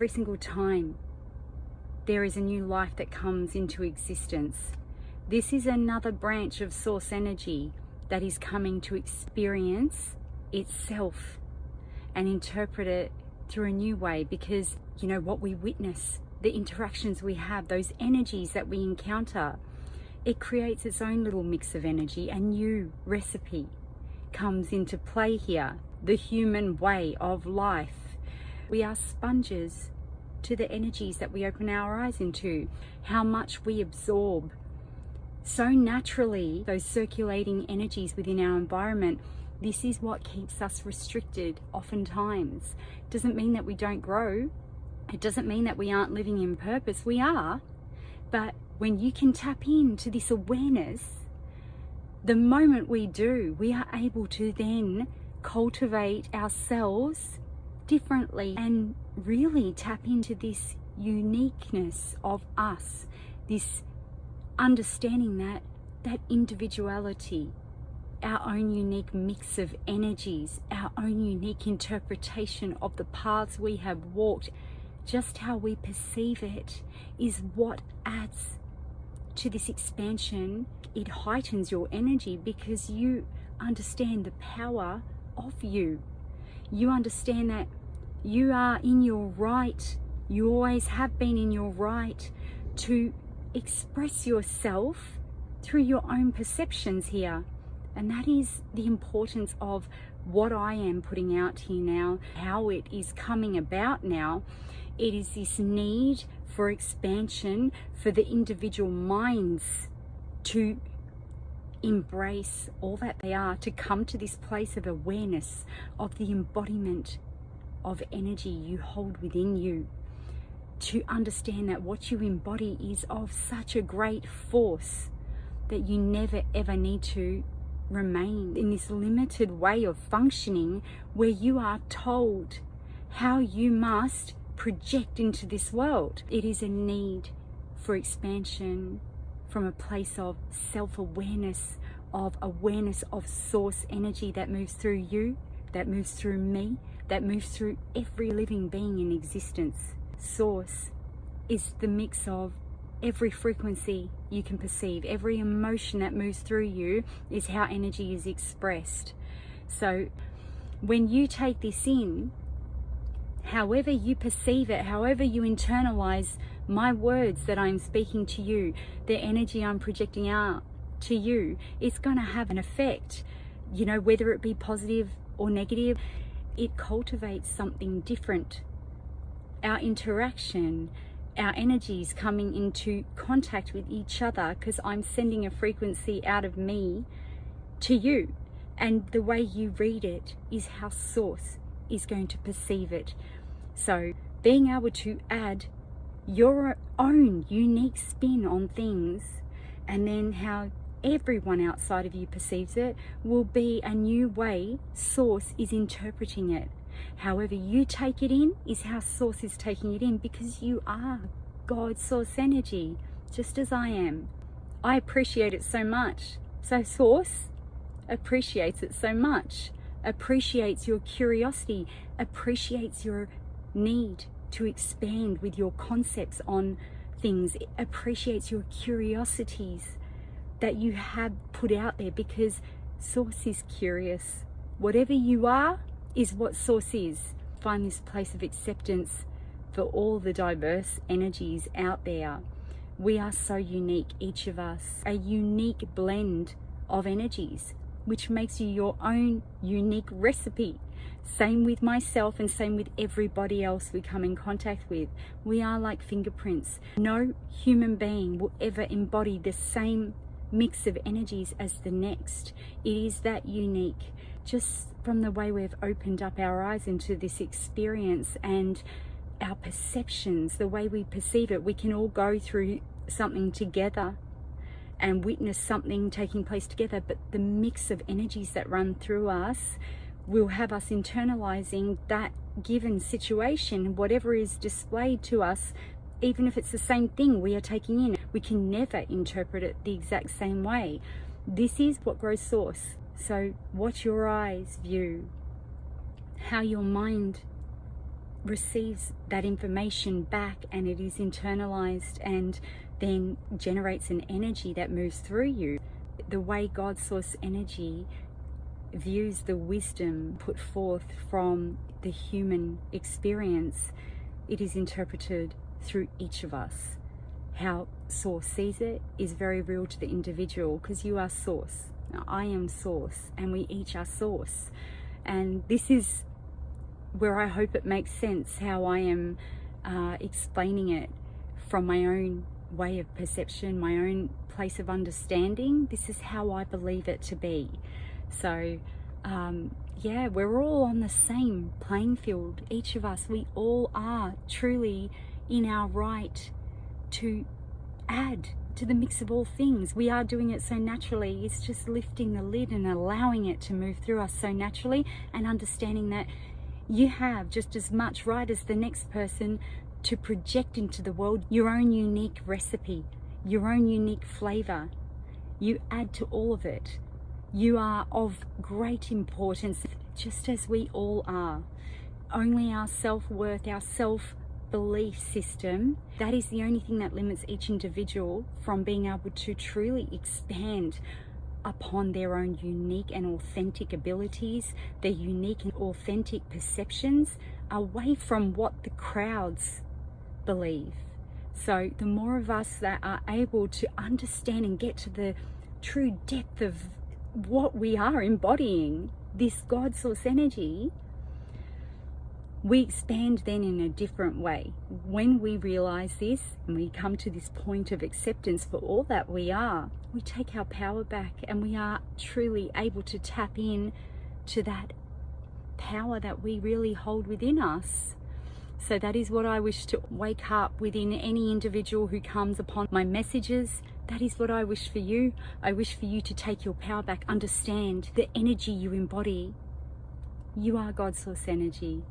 Every single time there is a new life that comes into existence, this is another branch of source energy that is coming to experience itself and interpret it through a new way, because you know what we witness, the interactions we have, those energies that we encounter, it creates its own little mix of energy. A new recipe comes into play here. The human way of life. We are sponges to the energies that we open our eyes into, how much we absorb so naturally, those circulating energies within our environment. This is what keeps us restricted oftentimes. It doesn't mean that we don't grow. It doesn't mean that we aren't living in purpose. We are. But when you can tap into this awareness, the moment we do, we are able to then cultivate ourselves differently and really tap into this uniqueness of us, this understanding that individuality, our own unique mix of energies, our own unique interpretation of the paths we have walked. Just how we perceive it is what adds to this expansion. It heightens your energy because you understand the power of you. You understand that you are in your right, you always have been in your right to express yourself through your own perceptions here. And that is the importance of what I am putting out here now, how it is coming about now. It is this need for expansion for the individual minds to embrace all that they are, to come to this place of awareness of the embodiment of energy you hold within you, to understand that what you embody is of such a great force that you never ever need to remain in this limited way of functioning where you are told how you must project into this world. It is a need for expansion from a place of self-awareness, of awareness of source energy that moves through you, that moves through me, that moves through every living being in existence. Source is the mix of every frequency you can perceive, every emotion that moves through you is how energy is expressed. So when you take this in, however you perceive it, however you internalize my words that I'm speaking to you, the energy I'm projecting out to you, it's going to have an effect, you know, whether it be positive or negative. It cultivates something different. Our interaction, our energies coming into contact with each other, because I'm sending a frequency out of me to you, and the way you read it is how source is going to perceive it. So being able to add your own unique spin on things, and then how everyone outside of you perceives it, will be a new way source is interpreting it. However you take it in is how source is taking it in, because you are God's source energy, just as I am. I appreciate it so much. So source appreciates it so much, appreciates your curiosity, appreciates your need to expand with your concepts on things, it appreciates your curiosities that you have put out there, because source is curious. Whatever you are is what source is. Find this place of acceptance for all the diverse energies out there. We are so unique, each of us, a unique blend of energies, which makes you your own unique recipe. Same with myself and same with everybody else we come in contact with. We are like fingerprints. No human being will ever embody the same mix of energies as the next. It is that unique, just from the way we've opened up our eyes into this experience and our perceptions, the way we perceive it. We can all go through something together and witness something taking place together, but the mix of energies that run through us will have us internalizing that given situation, whatever is displayed to us. Even if it's the same thing we are taking in, we can never interpret it the exact same way. This is what grows source. So what your eyes view, how your mind receives that information back, and it is internalized and then generates an energy that moves through you. The way God Source Energy views the wisdom put forth from the human experience, it is interpreted through each of us. How Source sees it is very real to the individual, because you are Source. Now, I am Source, and we each are Source. And this is where I hope it makes sense how I am explaining it from my own way of perception, my own place of understanding. This is how I believe it to be. So yeah, we're all on the same playing field. Each of us, we all are truly in our right to add to the mix of all things. We are doing it so naturally. It's just lifting the lid and allowing it to move through us so naturally, and understanding that you have just as much right as the next person to project into the world your own unique recipe, your own unique flavor. You add to all of it. You are of great importance, just as we all are. Only our self-worth, our self-belief system, that is the only thing that limits each individual from being able to truly expand upon their own unique and authentic abilities, their unique and authentic perceptions, away from what the crowds believe. So the more of us that are able to understand and get to the true depth of what we are embodying, this God Source Energy, we expand then in a different way. When we realize this and we come to this point of acceptance for all that we are, we take our power back, and we are truly able to tap in to that power that we really hold within us. So that is what I wish to wake up within any individual who comes upon my messages. That is what I wish for you. I wish for you to take your power back, understand the energy you embody. You are God Source Energy.